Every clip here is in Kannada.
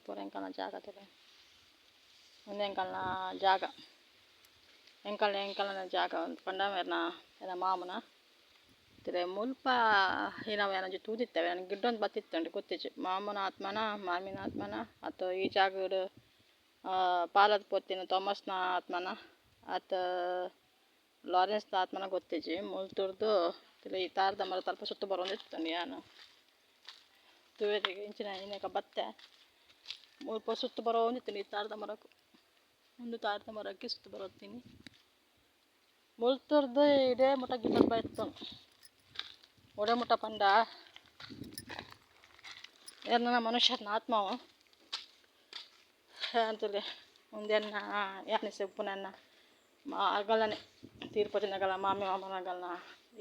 pura engkalna jaga tele unde engkalna jaga engkalna jaga panda merna mamuna tele mulpa hina yana ju tudittave yana giddon battittonde gottije mamuna atmana mamina atmana ato ಈ ಜಾಗದ ಪಾಲದ ಪೊತ್ತಿನ ಥಾಮಸ್ನ ಆತ್ಮನ ಆತ ಲಾರೆನ್ಸ್ನ ಆತ್ಮನ ಗೊತ್ತಿಜಿ ಮುಲ್ತುರ್ದು ತಿಳಿ ಈ ತಾರದ ಮರ ತಲ್ಪ ಸುತ್ತು ಬರೋಂದಿತ್ತು ನಾನು ತುವೇದಿಗೆ ಇಂಚಿನ ಇನ್ನೇಕ ಬತ್ತೆ ಮುಲ್ಪ ಸುತ್ತು ಬರೋಂದಿತ್ತು ಈ ತಾರದ ಮರಕ್ಕೂ ಒಂದು ತಾರದ ಮರಕ್ಕೆ ಸುತ್ತು ಬರೋತ್ತೀನಿ ಮುಲ್ತುರ್ದು ಇಡೇ ಮುಟ ಗಿಡ ಇತ್ತು ಒಡೆ ಮುಟ ಪಂಡ ನನ್ನ ಮನುಷ್ಯನ ಆತ್ಮವು ಅಂತಲೇ ಒಂದೆನ್ನ ಯಾನಿಸೆ ಉಪ್ಪುನನ್ನ ಅಗಲನೆ ತೀರ್ಪದಿನಗಳ ಮಾಮನಗಳನ್ನ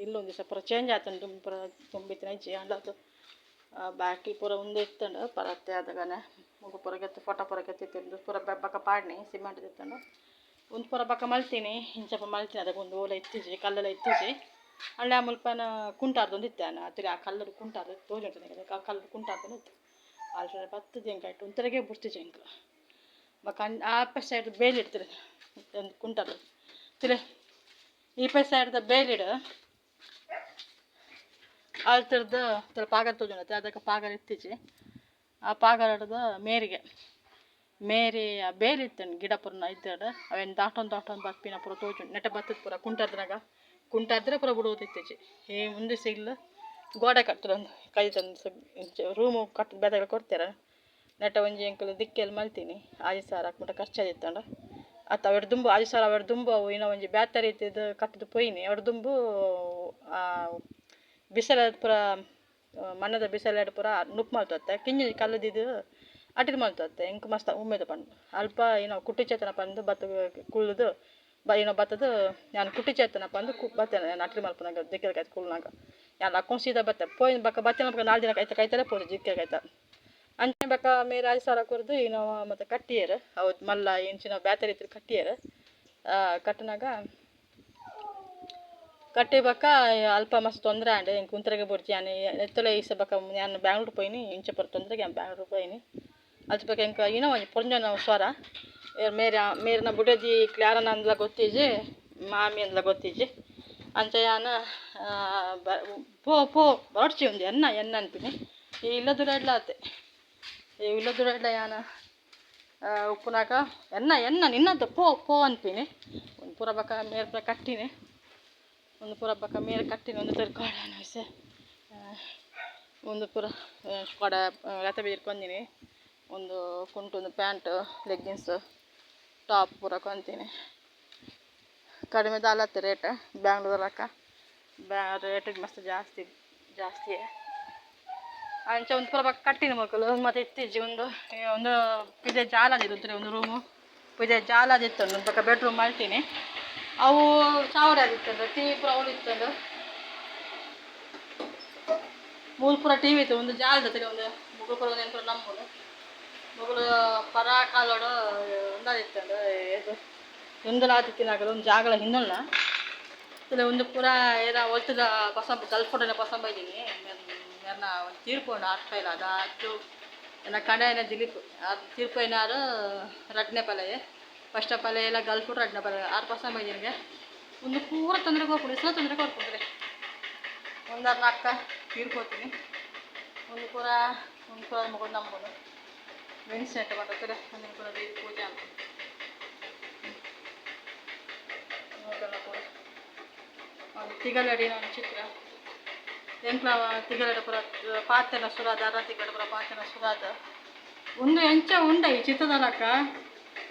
ಇಲ್ಲೊಂದು ದಿವಸ ಪೂರ ಚೇಂಜ್ ಆಯ್ತು ತುಂಬಿತ್ತಿನ ಇಜ್ಜಿ ಅಂಡದು ಬಾಕಿ ಪೂರ ಒಂದೇ ಇತ್ತಂಡು ಪರತ್ತೆ ಆದಾಗನೆ ಮುಗು ಪೂರ ಗೆತ್ತು ಫೋಟೋ ಪೂರ ಗೆತ್ತಿತ್ತು ಪೂರ ಬೆಬ್ಬಕ್ಕ ಪಾಡ್ನಿ ಸಿಮೆಂಟ್ ಇತ್ತಂಡು ಒಂದು ಪೂರ ಬಕ್ಕ ಮಲ್ತೀನಿ ಇಂಚಪ್ಪ ಮಲ್ತೀನಿ ಅದಕ್ಕೆ ಒಂದು ಓಲೆ ಇತ್ತಿಜಿ ಕಲ್ಲೆಲ್ಲ ಇತ್ತಿಜಿ ಅಲ್ಲೇ ಮುಲ್ಪನ ಕುಂಟಾರ್ದೊಂದು ಇತ್ತಾನ ತಿಳಿ ಆ ಕಲ್ಲರು ಕುಂಟಾರ್ದು ತೋಜುಂಟು ಆ ಕಲ್ಲರು ಕುಂಟಾರ್ದೊಂದು ಇತ್ತು ಅಲ್ಲಿ ಬತ್ತದ ಎಂಕಾಯ್ತು ಒಂಥರಗೆ ಬಿಡ್ತಿಜಿ ಎಂಕ ಬಕ್ಕ ಆ ಸೈಡ್ ಬೇಲಿ ಇಡ್ತೀರಿ ಒಂದು ಕುಂಟಾರ್ದು ತಿಳಿ ಈ ಸೈಡ್ದ ಬೇಲಿಡು ಅಳ್ತಿರ್ದು ತಿಳಿ ಪಾಗರ ತೋಜುಂಡತ್ತೆ ಅದಕ್ಕೆ ಪಾಗರ ಇತ್ತೀಚಿ ಆ ಪಾಗರದ ಮೇರಿ ಆ ಬೇಲಿ ಇತ್ತಂಡು ಗಿಡ ಪುರನ ಇದ್ದಾಡು ಅವೇನು ದಾಟೊಂದು ಬಪ್ಪಿನ ಪೂರ ತೋಜುಂಡು ನೆಟ್ಟ ಬತ್ತದ ಪೂರ ಕುಂಟಾದ್ರೆ ಪೂರ ಬಿಡುವುದು ಇತ್ತೀಚಿ ಈ ಮುಂದೆ ಸಿಗ್ಲು ಗೋಡೆ ಕಟ್ಟದೊಂದು ಕೈ ತಂದು ರೂಮು ಕಟ್ಟದ ಬೆದಗಳು ಕೊಡ್ತಾರೆ ನೆಟ್ಟ ಒಂಜಿ ಎಂಕಲು ದಿಕ್ಕೆಲ್ಲಿ ಮಲ್ತೀನಿ ಆಜಿ ಸಾರು ಹಾಕ್ಬಿಟ್ಟು ಖರ್ಚಾದಿತ್ತಂಡು ಅತ್ತ ಅವೆರಡು ದುಂಬು ಆಜಿ ಸಾರು ಅವೆರಡು ದುಂಬು ಅವು ಇನ್ನೂ ಒಂಜಿ ಬ್ಯಾತರಿ ಇತ್ತಿದ್ದು ಕಟ್ಟಿದ್ದು ಪೊಯ್ನಿ ಎರಡು ದುಂಬು ಬಿಸಿಲ ಪೂರ ಮಣ್ಣದ ಬಿಸಿಲೆಡ್ ಪೂರ ನುಪ್ಪು ಮಲ್ತತ್ತೆ ಕಿಂಜಿ ಕಲ್ಲದಿದ್ದು ಅಟಿದು ಮಲ್ತತ್ತೆ ಎಂಕ ಮಸ್ತ ಉಮ್ಮೆದು ಪಂಡು ಅಲ್ಪ ಏನೋ ಕುಟ್ಟಿ ಚೇತನ ಪಂದು ಭತ್ತ ಕುಳ್ಳುದು ಏನೋ ಭತ್ತದು ನಾನು ಕುಟ್ಟಿ ಚೇತನ ಪಂದು ಬತ್ತೇನೆ ನಾನು ಅಟ್ಲಿ ಮಲ್ಪನಾಗ ದಿಕ್ಕಿದ ಕುಳ್ನಾಗ ನಾನು ಹಾಕೊಂಡು ಸೀದಾ ಬತ್ತೆ ಪೋಯಿನ ಬಕ್ಕ ಬತ್ತೇನ ಬಕ್ಕ 4 ದಿನ ಕೈತಲೇ ಪೋದು ಜಿಕ್ಕಿದ ಅಂಚೆ ಬಕ್ಕ ಮೇರೆ ಆಜಿ ಸಾರ ಕೊರ್ದು ಏನೋ ಮತ್ತು ಕಟ್ಟಿಯರು ಹೌದು ಮಲ್ಲ ಇಂಚಿನ ಬ್ಯಾತರಿ ಇತ್ತು ಕಟ್ಟಿಯರು ಕಟ್ಟಿನಾಗ ಕಟ್ಟಿ ಬಕ್ಕ ಅಲ್ಪ ಮಸ್ತ್ ತೊಂದರೆ ಆಂಡೆ ಇಂಕ ಕುಂತರೆಗೆ ಬುಡ್ಜಿ ನಾನು ಎತ್ತಲೆ ಈಸ ಬಕ್ಕ ನಾನು ಬ್ಯಾಂಗ್ಳೂರು ಪೋಯಿನಿ ಇಂಚೆ ಪರ ತೊಂದರೆಗೆ ನಾನು ಬ್ಯಾಂಗ್ಳೂರು ಪೋಯಿನಿ ಅದು ಬಕ್ಕ ಇಂಕ ಏನೋ ಒಂದು ಪುಂಜನ ಸ್ವರ ಮೇರಿನ ಬುಡದಿ ಕ್ಲಾರನ ಅಂದ್ಲ ಗೊತ್ತಿಜಿ ಮಾಮಿ ಅಂದ್ಲ ಗೊತ್ತಿಜಿ ಅಂಚೆ ಯಾನ ಪೋ ಹೊರಡ್ಚಿ ಒಂದು ಎನ್ನ ಅಂತೀನಿ ಈ ಇಲ್ಲದುರಾಡ್ಲಾತೆ ಈ ಇಲ್ಲದುರಾಡ್ಲ ಯಾನ ಉಪ್ಪುನಾಗ ಎನ್ನ ನಿನ್ನದ್ದು ಪೋ ಅಂತೀನಿ ಒಂದು ಪೂರ ಬಕ್ಕ ಮೇರೆ ಪೂರ ಕಟ್ಟಿನಿ ಒಂದು ಪೂರ ಬಕ್ಕ ಮೇರೆ ಕಟ್ಟಿನಿ ಒಂದು ತರ್ಕೊಡ ಅನಿಸೆ ಒಂದು ಪೂರ ಕೊಡ ಲತೆ ಬೀರ್ಕೊಂದಿನಿ ಒಂದು ಕುಂಟು ಒಂದು ಪ್ಯಾಂಟ್ ಲೆಗ್ಗಿನ್ಸ್ ಟಾಪ್ ಪೂರ ಕೊಂತೀನಿ ಕಡಿಮೆ ದಾಲತ್ತೆ ರೇಟ್ ಬ್ಯಾಂಗ್ಳೂರಕ್ಕ ರೇಟಿಗೆ ಮಸ್ತ್ ಜಾಸ್ತಿ ಅಂಚೆ ಒಂದು ಪೂರ ಬಕ್ಕ ಕಟ್ಟಿನ ಮಕ್ಕಳು ಮತ್ತು ಇತ್ತೀಚೆ ಒಂದು ಪಿದೆ ಜಾಲದಿರುತ್ತೆ ಒಂದು ರೂಮು ಪಿದೆ ಜಾಲದಿತ್ತು ಒಂದು ಪಕ್ಕ ಬೆಡ್ರೂಮ್ ಮಾಡ್ತೀನಿ ಅವು ಸಾವಿರ ಆಗಿತ್ತಂದು ಟಿ ವಿ ಪೂರ ಅವಳು ಇತ್ತಂದು ಮೂರು ಪೂರ ಟಿ ವಿ ಇತ್ತು ಒಂದು ಜಾಲದ ಒಂದು ಮುಗುಳು ಪೂರ ಒಂದು ನಮ್ಮದು ಮುಗುಳು ಪರ ಕಾಲೋಡು ಒಂದಾದಿತ್ತಂದು ಇದು ಹಿಂದಲಾದಿತ್ತಿನಾಗಲು ಒಂದು ಜಾಗಲ ಹಿಂದಲ್ಲ ಒಂದು ಪೂರ ಏನೋ ಒಲ್ತದ ಪಸಂಬ ಗಲ್ಫೋಡನ ಪಸಂಬ ಇದ್ದೀನಿ ನನ್ನ ಒಂದು ತೀರ್ಪುಂಡು ಆಸ್ಪೈಲ ಅದು ಆಯ್ತು ನನ್ನ ಕಡೆಯನ್ನ ದಿಲೀಪ್ ಅದು ತೀರ್ಪು ಏನಾರು ರಡ್ನೆ ಪಲೆಯೇ ಫಸ್ಟ್ ಪಲೆ ಎಲ್ಲ ಗಲ್ಫುಡ್ ರಡ್ನೆ ಪಲೆ 6 ಪಸಂಬ ಇದ್ದೀನಿಗೆ ಒಂದು ಪೂರ ತೊಂದರೆಗೆ ಹೋಗ್ಬಿಡಿ ಎಷ್ಟೋ ತೊಂದರೆಗೆ ಹೋಗ್ಬಿಡ್ರಿ ಒಂದಾರು 4 ತೀರ್ಕೋತೀನಿ ಒಂದು ಪೂರ ಮಗು ನಂಬೋದು ಮೆಣಸಿನಟ್ಟು ಮಾಡ್ತಾರೆ ಒಂದು ಪೂರ ಪೂಜೆ ಅಂತ ತಿಗಲಡಿ ನಾನು ಚಿತ್ರ ಎಂಕ್ಲ ತಿಗಲಡ ಪುರ ಪಾತೆನ ಸುರಾದ ಅರ ತಿಗಡ ಪುರ ಪಾತೆನ ಸುರಾದ ಒಂದು ಎಂಚ ಉಂಡ ಈ ಚಿತ್ರದಲಕ್ಕ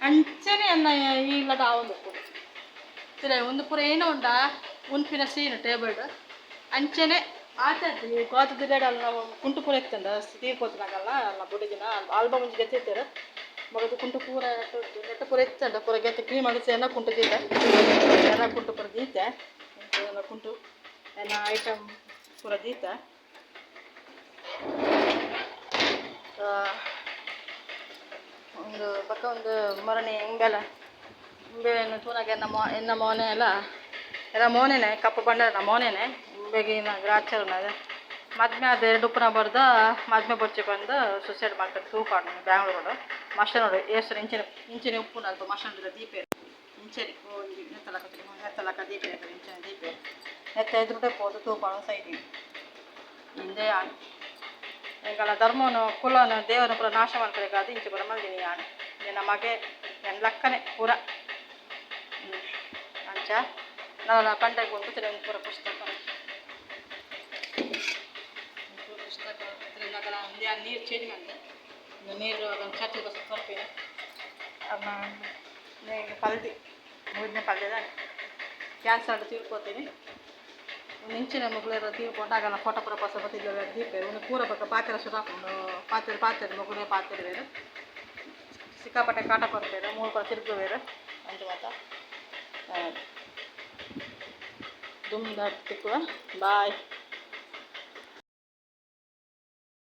ಅಂಚನೆ ಎಲ್ಲ ಇಲ್ಲದ ಒಂದು ಪುರ ತಿರ ಒಂದು ಪುರ ಏನೋ ಉಂಡ ಉನ್ಪಿನ ಸೀನು ಟೇಬಲ್ ಅಂಚನೆ ಆತೈತಿ ಕೋತ ತಿಗಡಲ್ಲ ನಾವು ಕುಂಟು ಪೂರ ಇತ್ತಂದ ತೀರ್ಕೋತಿನಾಗಲ್ಲ ಅಲ್ಲ ಬುಡಿದಿನ ಆಲ್ಬಮ್ ಮುಂಚೆ ಗೆತ್ತಿರ್ತಾರೆ ಮಗದು ಕುಂಟು ಪೂರ ನೆಟ್ಟ ಪೂರ ಇತ್ತಂಡ ಪೂರ ಗೆತ್ತು ಕ್ಲೀನ್ ಮಾಡಿಸಿ ಎಲ್ಲ ಕುಂಟು ದೀತೆ ಎಲ್ಲ ಕುಂಟು ಪೂರ ದೀತೆ ಎಲ್ಲ ಕುಂಟು ಎಲ್ಲ ಐಟಮ್ ಪೂರ ದೀತೆ ಒಂದು ಪಕ್ಕ ಒಂದು ಮರಣಿ ಇಂಬೆಯನ್ನು ತೂನಾಗೆ ಎನ್ನ ಮೋನೆ ಎಲ್ಲ ಮೋನೆನೆ ಕಪ್ಪು ಬಂಡ ಮೋನೆನೆ ಇಂಬೆಗಿನ ಗ್ರಾಚರ್ ಮದ್ಮೆ ಅದು 2 ಉಪ್ಪುನ ಬರ್ದ ಮದ್ಮೆ ಬೊಚ್ಚೆ ಬಂದು ಸುಸೈಡ್ ಮಾಡ್ಕೊಂಡು ತೂಪಾಡು ಬ್ಯಾಂಗ್ಳೂರು ಮಸ್ತ್ ನೋಡಿ ಏಸರು ಇಂಚಿನ ಉಪ್ಪುನ ಅಲ್ಪ ಮಸ್ತ್ ದೀಪ ಇಂಚೆರಿ ಹೋಗಿ ನೆತ್ತಲಕ ದೀಪ ಇಂಚಿನ ದೀಪ ನೆತ್ತ ಎದುರುಡೆ ಪೋದು ತೂಪಾಡು ಸೈಡಿಗೆ ಹಿಂದೆ ಆನೆ ಎಂಕಲ ಧರ್ಮವನ್ನು ಕುಲವನ್ನು ದೇವರನ್ನು ಪೂರ ನಾಶ ಮಾಡ್ಬೇಕಾದ ಇಂಚೆ ಪೂರ ಮಂದಿನಿ ಆನೆ ನಿನ್ನ ಮಗೆ ನನ್ನ ಲಕ್ಕನೆ ಪೂರ ಅಂಚ ನಾನು ಕಂಡಾಗ ಬಂದು ಪೂರ ಪುಸ್ತಕ ನೀರು ಚೇಂಜ್ ಮಾಡಿದೆ ನೀರು ಅದನ್ನು ಚಟ್ಟಿ ಬಸ್ ತರ್ಪೇನೆ ಅದನ್ನ ಪಲ್ದಿ 3ನೇ ಪಲ್ಯದಾನೆ ಕ್ಯಾನ್ಸರ್ ತಿಳ್ಕೊತೀನಿ ಇಂಚಿನ ಮಗುಳೆಲ್ಲ ತೀರ್ಕೊಂಡಾಗ ಫೋಟೋ ಪೂರ ಪಸ ಬತ್ತಿಲ್ಲ ದೀಪ ಒಂದು ಪೂರ ಪಕ್ಕ ಪಾತ್ರೆ ಸುಟ್ಟು ಹಾಕೊಂಡು ಪಾತ್ರೆ ಮಗುಳೆ ಪಾತ್ರೆ ಬೇರೆ ಸಿಕ್ಕಾಪಟ್ಟೆ ಕಾಟ ಕೊಡ್ತೇವೆ 3 ಪರ ತಿರುಗು ಬೇರೆ ಅಂತ ಮಾತ ದುಮ್ದ ತಿಕ್ಕುವ ಬಾಯ್